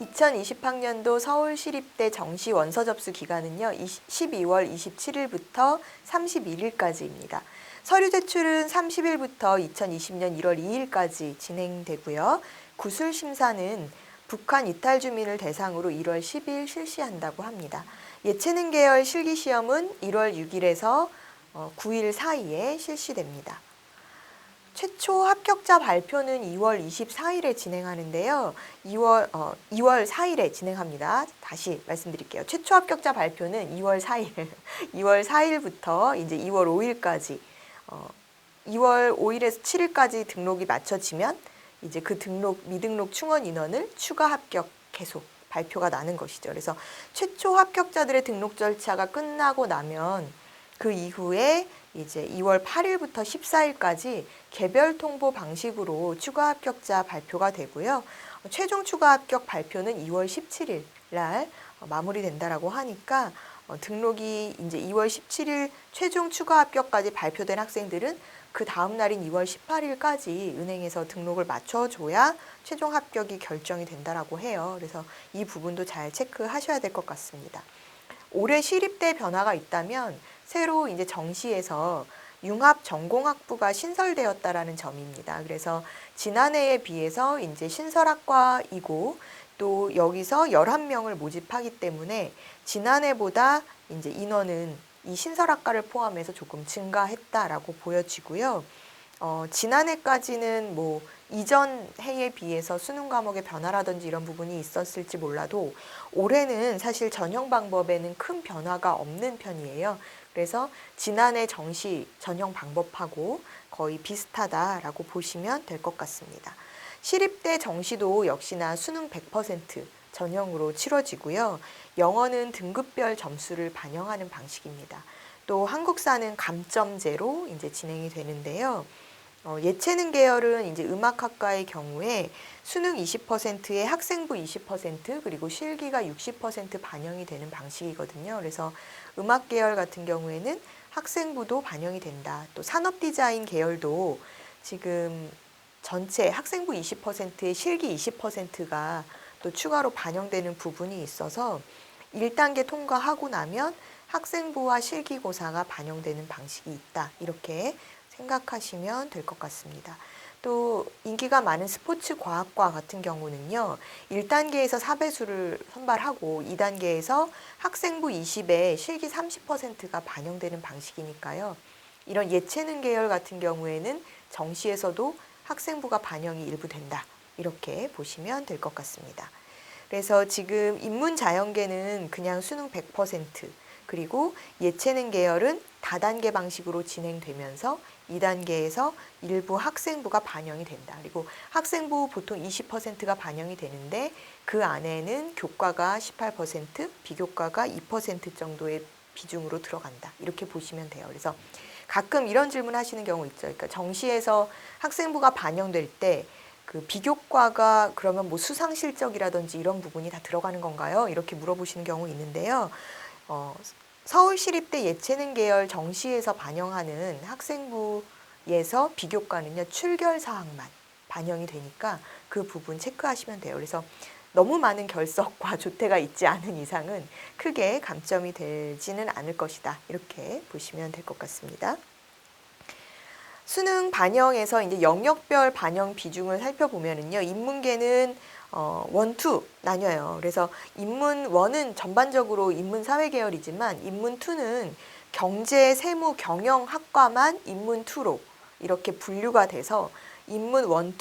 2020학년도 서울시립대 정시 원서 접수 기간은요, 12월 27일부터 31일까지입니다. 서류 제출은 30일부터 2020년 1월 2일까지 진행되고요. 구술 심사는 북한 이탈 주민을 대상으로 1월 10일 실시한다고 합니다. 예체능 계열 실기시험은 1월 6일에서 9일 사이에 실시됩니다. 최초 합격자 발표는 2월 24일에 진행하는데요. 2월 4일에 진행합니다. 다시 말씀드릴게요. 최초 합격자 발표는 2월 4일, 2월 4일부터 이제 2월 5일까지, 2월 5일에서 7일까지 등록이 맞춰지면 이제 그 미등록 충원 인원을 추가 합격해서 발표가 나는 것이죠. 그래서 최초 합격자들의 등록 절차가 끝나고 나면 그 이후에 이제 2월 8일부터 14일까지 개별 통보 방식으로 추가 합격자 발표가 되고요. 최종 추가 합격 발표는 2월 17일 날 마무리된다라고 하니까 등록이 이제 2월 17일 최종 추가 합격까지 발표된 학생들은 그 다음 날인 2월 18일까지 은행에서 등록을 맞춰줘야 최종 합격이 결정이 된다라고 해요. 그래서 이 부분도 잘 체크하셔야 될 것 같습니다. 올해 시립대 변화가 있다면 새로 이제 정시에서 융합 전공학부가 신설되었다라는 점입니다. 그래서 지난해에 비해서 이제 신설학과이고 또 여기서 11명을 모집하기 때문에 지난해보다 이제 인원은 이 신설학과를 포함해서 조금 증가했다라고 보여지고요. 지난해까지는 뭐 이전 해에 비해서 수능 과목의 변화라든지 이런 부분이 있었을지 몰라도 올해는 사실 전형 방법에는 큰 변화가 없는 편이에요. 그래서 지난해 정시 전형 방법하고 거의 비슷하다라고 보시면 될 것 같습니다. 시립대 정시도 역시나 수능 100% 전형으로 치러지고요. 영어는 등급별 점수를 반영하는 방식입니다. 또 한국사는 감점제로 이제 진행이 되는데요. 예체능 계열은 이제 음악학과의 경우에 수능 20%에 학생부 20% 그리고 실기가 60% 반영이 되는 방식이거든요. 그래서 음악 계열 같은 경우에는 학생부도 반영이 된다. 또 산업 디자인 계열도 지금 전체 학생부 20%에 실기 20%가 또 추가로 반영되는 부분이 있어서 1단계 통과하고 나면 학생부와 실기고사가 반영되는 방식이 있다. 이렇게 생각하시면 될 것 같습니다. 또 인기가 많은 스포츠과학과 같은 경우는요. 1단계에서 사배수를 선발하고 2단계에서 학생부 20에 실기 30%가 반영되는 방식이니까요. 이런 예체능 계열 같은 경우에는 정시에서도 학생부가 반영이 일부 된다. 이렇게 보시면 될 것 같습니다. 그래서 지금 인문자연계는 그냥 수능 100%, 그리고 예체능 계열은 다단계 방식으로 진행되면서 2단계에서 일부 학생부가 반영이 된다. 그리고 학생부 보통 20%가 반영이 되는데 그 안에는 교과가 18%, 비교과가 2% 정도의 비중으로 들어간다. 이렇게 보시면 돼요. 그래서 가끔 이런 질문 하시는 경우 있죠. 그러니까 정시에서 학생부가 반영될 때 그 비교과가 그러면 뭐 수상 실적이라든지 이런 부분이 다 들어가는 건가요? 이렇게 물어보시는 경우 있는데요. 서울시립대 예체능 계열 정시에서 반영하는 학생부에서 비교과는요, 출결 사항만 반영이 되니까 그 부분 체크하시면 돼요. 그래서 너무 많은 결석과 조퇴가 있지 않은 이상은 크게 감점이 되지는 않을 것이다. 이렇게 보시면 될 것 같습니다. 수능 반영에서 이제 영역별 반영 비중을 살펴보면은요, 인문계는 1, 2 나뉘어요. 그래서 인문 1은 전반적으로 인문 사회 계열이지만 인문 2는 경제, 세무, 경영 학과만 인문 2로 이렇게 분류가 돼서 인문 1,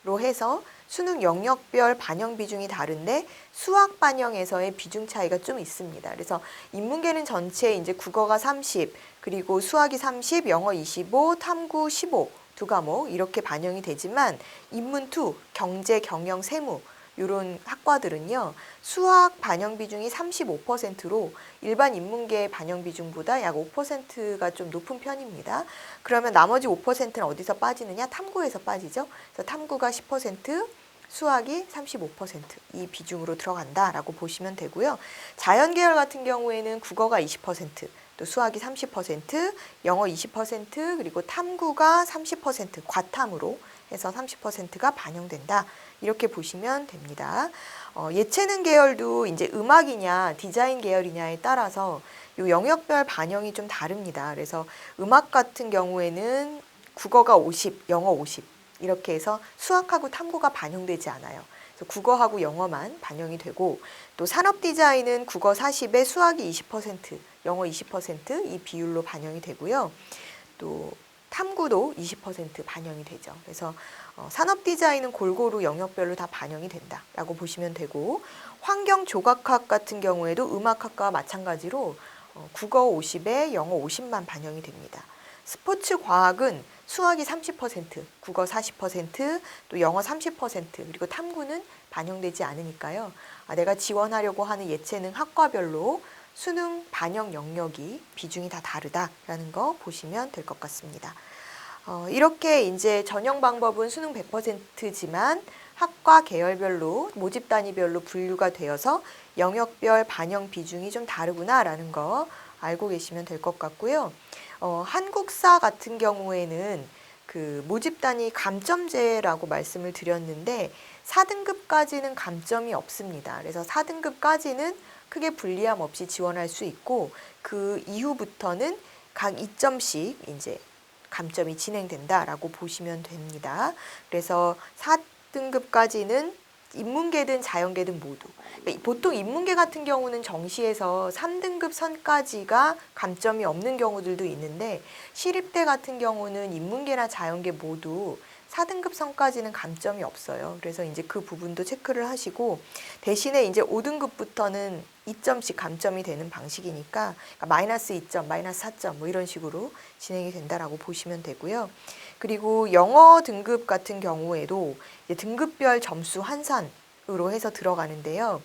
2로 해서 수능 영역별 반영 비중이 다른데 수학 반영에서의 비중 차이가 좀 있습니다. 그래서 인문계는 전체 이제 국어가 30, 그리고 수학이 30, 영어 25, 탐구 15 두 과목 이렇게 반영이 되지만 인문 2, 경제, 경영, 세무 이런 학과들은요. 수학 반영 비중이 35%로 일반 인문계 반영 비중보다 약 5%가 좀 높은 편입니다. 그러면 나머지 5%는 어디서 빠지느냐? 탐구에서 빠지죠. 그래서 탐구가 10%, 수학이 35% 이 비중으로 들어간다라고 보시면 되고요. 자연 계열 같은 경우에는 국어가 20%, 또 수학이 30%, 영어 20%, 그리고 탐구가 30% 과탐으로 해서 30%가 반영된다. 이렇게 보시면 됩니다. 예체능 계열도 이제 음악이냐 디자인 계열이냐에 따라서 요 영역별 반영이 좀 다릅니다. 그래서 음악 같은 경우에는 국어가 50, 영어 50 이렇게 해서 수학하고 탐구가 반영되지 않아요. 그래서 국어하고 영어만 반영이 되고 또 산업 디자인은 국어 40에 수학이 20%, 영어 20%이 비율로 반영이 되고요. 또 탐구도 20% 반영이 되죠. 그래서 산업 디자인은 골고루 영역별로 다 반영이 된다라고 보시면 되고 환경 조각학 같은 경우에도 음악학과와 마찬가지로 국어 50에 영어 50만 반영이 됩니다. 스포츠 과학은 수학이 30%, 국어 40%, 또 영어 30%, 그리고 탐구는 반영되지 않으니까요. 내가 지원하려고 하는 예체능 학과별로 수능 반영 영역이 비중이 다 다르다라는 거 보시면 될 것 같습니다. 이렇게 이제 전형 방법은 수능 100%지만 학과 계열별로 모집 단위별로 분류가 되어서 영역별 반영 비중이 좀 다르구나라는 거 알고 계시면 될 것 같고요. 한국사 같은 경우에는 그 모집 단위 감점제라고 말씀을 드렸는데 4등급까지는 감점이 없습니다. 그래서 4등급까지는 크게 불리함 없이 지원할 수 있고 그 이후부터는 각 2점씩 이제 감점이 진행된다라고 보시면 됩니다. 그래서 4등급까지는 인문계든 자연계든 모두. 보통 인문계 같은 경우는 정시에서 3등급 선까지가 감점이 없는 경우들도 있는데 시립대 같은 경우는 인문계나 자연계 모두 4등급 선까지는 감점이 없어요. 그래서 이제 그 부분도 체크를 하시고 대신에 이제 5등급부터는 2점씩 감점이 되는 방식이니까 그러니까 마이너스 2점, 마이너스 4점 뭐 이런 식으로 진행이 된다라고 보시면 되고요. 그리고 영어 등급 같은 경우에도 이제 등급별 점수 환산으로 해서 들어가는데요.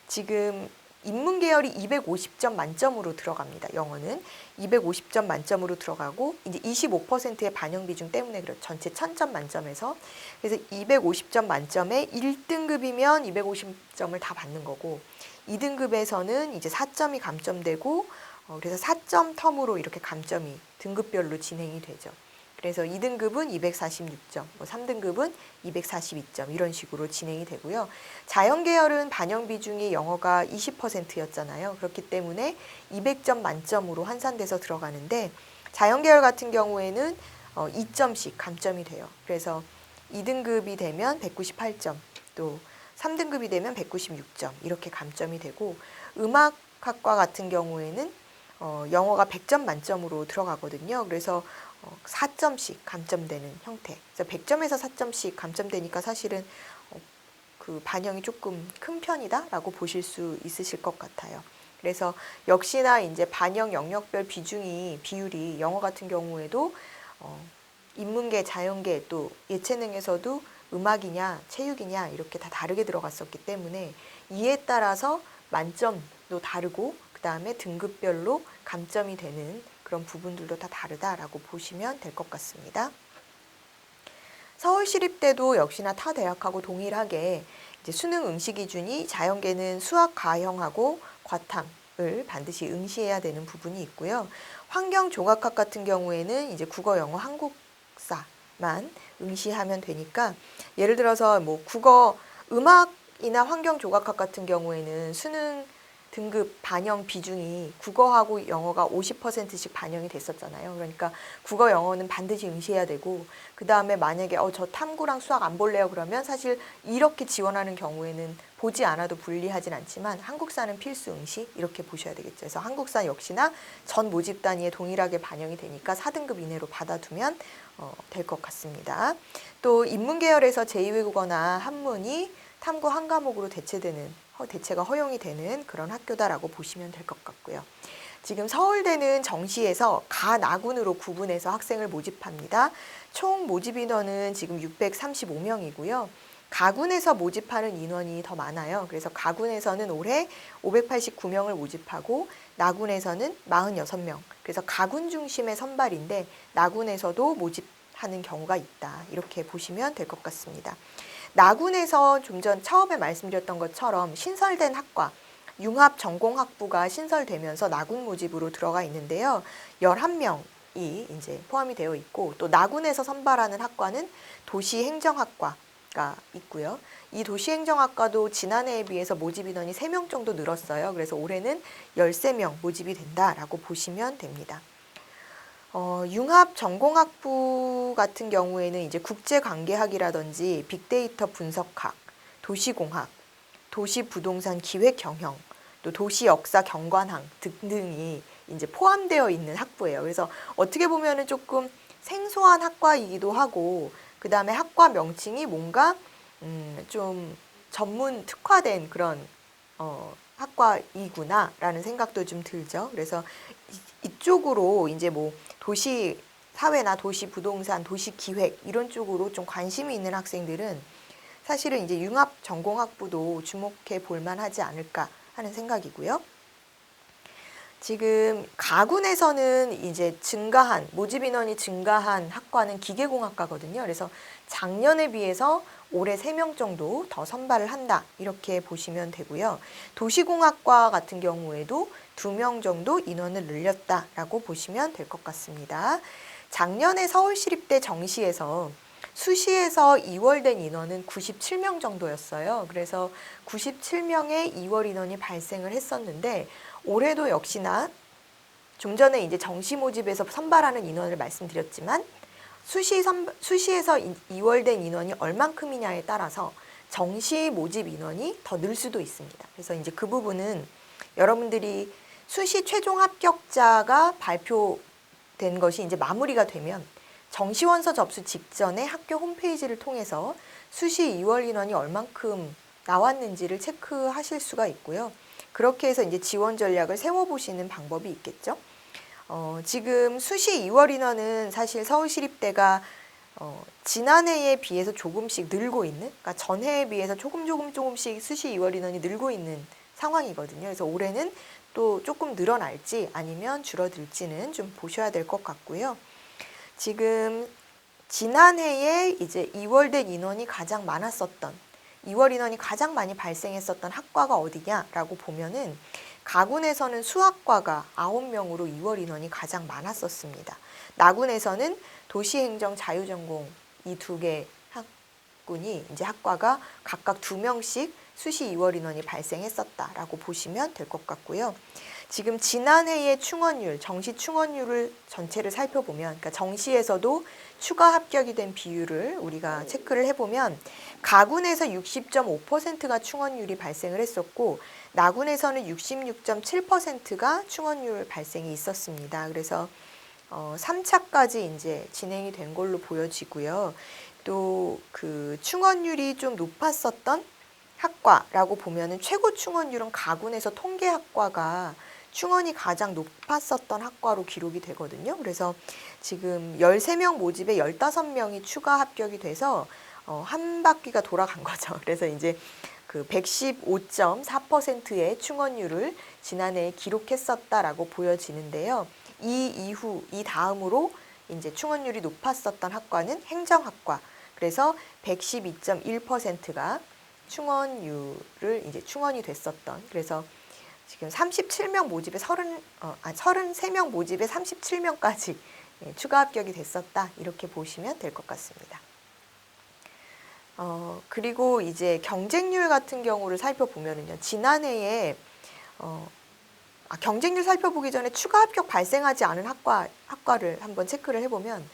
지금 인문 계열이 250점 만점으로 들어갑니다. 영어는 250점 만점으로 들어가고 이제 25%의 반영 비중 때문에 그렇죠. 전체 1000점 만점에서 그래서 250점 만점에 1등급이면 250점을 다 받는 거고 2등급에서는 이제 4점이 감점되고 그래서 4점 텀으로 이렇게 감점이 등급별로 진행이 되죠. 그래서 2등급은 246점, 3등급은 242점 이런 식으로 진행이 되고요. 자연계열은 반영 비중이 영어가 20%였잖아요. 그렇기 때문에 200점 만점으로 환산돼서 들어가는데 자연계열 같은 경우에는 2점씩 감점이 돼요. 그래서 2등급이 되면 198점, 또 3등급이 되면 196점 이렇게 감점이 되고 음악학과 같은 경우에는 영어가 100점 만점으로 들어가거든요. 그래서 4점씩 감점되는 형태. 그래서 100점에서 4점씩 감점되니까 사실은 그 반영이 조금 큰 편이다라고 보실 수 있으실 것 같아요. 그래서 역시나 이제 반영 영역별 비율이 영어 같은 경우에도 인문계, 자연계 또 예체능에서도 음악이냐 체육이냐 이렇게 다 다르게 들어갔었기 때문에 이에 따라서 만점도 다르고 그 다음에 등급별로 감점이 되는 그런 부분들도 다 다르다라고 보시면 될 것 같습니다. 서울시립대도 역시나 타 대학하고 동일하게 이제 수능 응시 기준이 자연계는 수학 가형하고 과탐을 반드시 응시해야 되는 부분이 있고요. 환경조각학 같은 경우에는 이제 국어, 영어, 한국사만 응시하면 되니까 예를 들어서 뭐 국어, 음악이나 환경조각학 같은 경우에는 수능 등급 반영 비중이 국어하고 영어가 50%씩 반영이 됐었잖아요. 그러니까 국어, 영어는 반드시 응시해야 되고 그 다음에 만약에 저 탐구랑 수학 안 볼래요 그러면 사실 이렇게 지원하는 경우에는 보지 않아도 불리하진 않지만 한국사는 필수 응시 이렇게 보셔야 되겠죠. 그래서 한국사 역시나 전 모집 단위에 동일하게 반영이 되니까 4등급 이내로 받아두면 될 것 같습니다. 또 인문계열에서 제2외국어나 한문이 탐구 한 과목으로 대체가 허용이 되는 그런 학교다라고 보시면 될 것 같고요. 지금 서울대는 정시에서 가나군으로 구분해서 학생을 모집합니다. 총 모집 인원은 지금 635명이고요. 가군에서 모집하는 인원이 더 많아요. 그래서 가군에서는 올해 589명을 모집하고 나군에서는 46명. 그래서 가군 중심의 선발인데 나군에서도 모집하는 경우가 있다. 이렇게 보시면 될 것 같습니다. 나군에서 좀 전 처음에 말씀드렸던 것처럼 신설된 학과, 융합전공학부가 신설되면서 나군 모집으로 들어가 있는데요. 11명 이제 포함이 되어 있고, 또 나군에서 선발하는 학과는 도시행정학과가 있고요. 이 도시행정학과도 지난해에 비해서 모집 인원이 3명 정도 늘었어요. 그래서 올해는 13명 모집이 된다라고 보시면 됩니다. 융합전공학부 같은 경우에는 이제 국제관계학이라든지 빅데이터 분석학, 도시공학, 도시부동산 기획경영, 또 도시역사 경관학 등등이 이제 포함되어 있는 학부예요. 그래서 어떻게 보면은 조금 생소한 학과이기도 하고, 그 다음에 학과 명칭이 뭔가 좀 전문 특화된 그런 학과이구나라는 생각도 좀 들죠. 그래서 이쪽으로 이제 뭐 도시 사회나 도시 부동산, 도시 기획 이런 쪽으로 좀 관심이 있는 학생들은 사실은 이제 융합 전공학부도 주목해 볼 만하지 않을까 하는 생각이고요. 지금 가군에서는 이제 모집 인원이 증가한 학과는 기계공학과거든요. 그래서 작년에 비해서 올해 3명 정도 더 선발을 한다, 이렇게 보시면 되고요. 도시공학과 같은 경우에도 2명 정도 인원을 늘렸다라고 보시면 될 것 같습니다. 작년에 서울시립대 정시에서 수시에서 2월된 인원은 97명 정도였어요. 그래서 97명의 2월 인원이 발생을 했었는데, 올해도 역시나 좀 전에 이제 정시 모집에서 선발하는 인원을 말씀드렸지만, 수시에서 2월된 인원이 얼만큼이냐에 따라서 정시 모집 인원이 더 늘 수도 있습니다. 그래서 이제 그 부분은 여러분들이 수시 최종 합격자가 발표된 것이 이제 마무리가 되면 정시원서 접수 직전에 학교 홈페이지를 통해서 수시 2월 인원이 얼만큼 나왔는지를 체크하실 수가 있고요. 그렇게 해서 이제 지원 전략을 세워보시는 방법이 있겠죠. 지금 수시 2월 인원은 사실 서울시립대가 지난해에 비해서 조금씩 늘고 있는, 그러니까 전해에 비해서 조금씩 수시 2월 인원이 늘고 있는 상황이거든요. 그래서 올해는 또 조금 늘어날지 아니면 줄어들지는 좀 보셔야 될 것 같고요. 지금 지난해에 이제 2월된 인원이 가장 많았었던, 2월 인원이 가장 많이 발생했었던 학과가 어디냐라고 보면은 가군에서는 수학과가 9명으로 2월 인원이 가장 많았었습니다. 나군에서는 도시행정 자유전공 이 2개 학군이 이제 학과가 각각 2명씩 수시 2월 인원이 발생했었다라고 보시면 될 것 같고요. 지금 지난해의 충원율, 정시 충원율을 전체를 살펴보면, 그러니까 정시에서도 추가 합격이 된 비율을 우리가 체크를 해보면 가군에서 60.5%가 충원율이 발생을 했었고, 나군에서는 66.7%가 충원율 발생이 있었습니다. 그래서 3차까지 이제 진행이 된 걸로 보여지고요. 또 그 충원율이 좀 높았었던 학과라고 보면은 최고 충원율은 가군에서 통계학과가 충원이 가장 높았었던 학과로 기록이 되거든요. 그래서 지금 13명 모집에 15명이 추가 합격이 돼서 한 바퀴가 돌아간 거죠. 그래서 이제 그 115.4%의 충원율을 지난해에 기록했었다라고 보여지는데요. 이 다음으로 이제 충원율이 높았었던 학과는 행정학과. 그래서 112.1%가 충원이 됐었던, 그래서 지금 37명 모집에 33명 모집에 37명까지 추가 합격이 됐었다, 이렇게 보시면 될 것 같습니다. 그리고 이제 경쟁률 같은 경우를 살펴보면은요, 지난해에 경쟁률 살펴보기 전에 추가 합격 발생하지 않은 학과를 한번 체크를 해보면,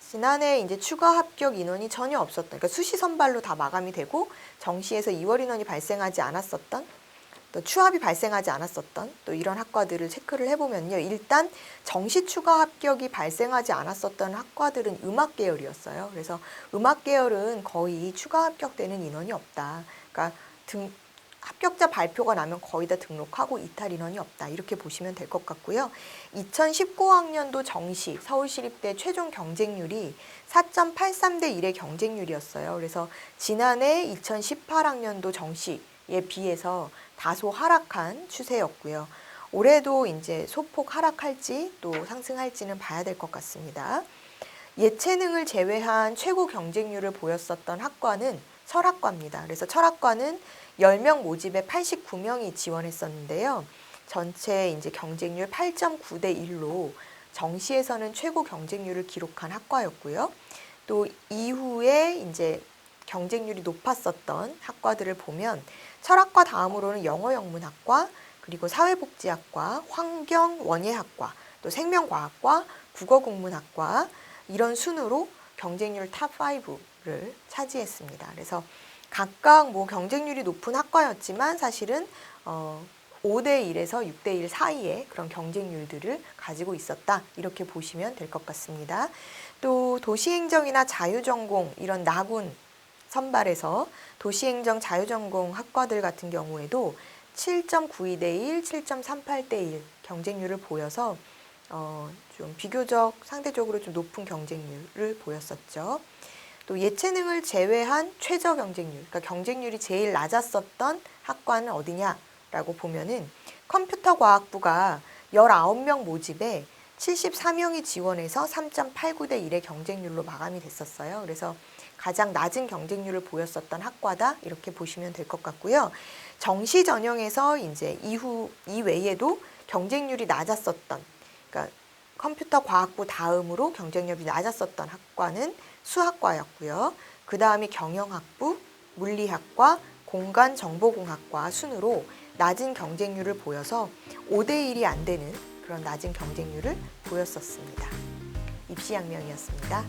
지난해 이제 추가 합격 인원이 전혀 없었던, 그러니까 수시 선발로 다 마감이 되고 정시에서 2월 인원이 발생하지 않았었던, 또 추합이 발생하지 않았었던 또 이런 학과들을 체크를 해보면요, 일단 정시 추가 합격이 발생하지 않았었던 학과들은 음악 계열이었어요. 그래서 음악 계열은 거의 추가 합격되는 인원이 없다. 그러니까 합격자 발표가 나면 거의 다 등록하고 이탈 인원이 없다, 이렇게 보시면 될 것 같고요. 2019학년도 정시 서울시립대 최종 경쟁률이 4.83대 1의 경쟁률이었어요. 그래서 지난해 2018학년도 정시에 비해서 다소 하락한 추세였고요. 올해도 이제 소폭 하락할지 또 상승할지는 봐야 될 것 같습니다. 예체능을 제외한 최고 경쟁률을 보였었던 학과는 철학과입니다. 그래서 철학과는 10명 모집에 89명이 지원했었는데요. 전체 이제 경쟁률 8.9대 1로 정시에서는 최고 경쟁률을 기록한 학과였고요. 또 이후에 이제 경쟁률이 높았었던 학과들을 보면 철학과 다음으로는 영어영문학과, 그리고 사회복지학과, 환경원예학과, 또 생명과학과, 국어국문학과 이런 순으로 경쟁률 탑5를 차지했습니다. 그래서 각각 뭐 경쟁률이 높은 학과였지만 사실은 5대 1에서 6대 1 사이의 그런 경쟁률들을 가지고 있었다. 이렇게 보시면 될 것 같습니다. 또 도시행정이나 자유전공 이런 나군 선발에서 도시행정 자유전공 학과들 같은 경우에도 7.92대 1, 7.38대 1 경쟁률을 보여서 좀 비교적 상대적으로 좀 높은 경쟁률을 보였었죠. 또 예체능을 제외한 최저 경쟁률, 그러니까 경쟁률이 제일 낮았었던 학과는 어디냐라고 보면은 컴퓨터과학부가 19명 모집에 74명이 지원해서 3.89대 1의 경쟁률로 마감이 됐었어요. 그래서 가장 낮은 경쟁률을 보였었던 학과다 이렇게 보시면 될 것 같고요. 정시 전형에서 이제 이외에도 경쟁률이 낮았었던, 그러니까 컴퓨터 과학부 다음으로 경쟁률이 낮았었던 학과는 수학과였고요. 그 다음이 경영학부, 물리학과, 공간정보공학과 순으로 낮은 경쟁률을 보여서 5대 1이 안 되는 그런 낮은 경쟁률을 보였었습니다. 입시양명이었습니다.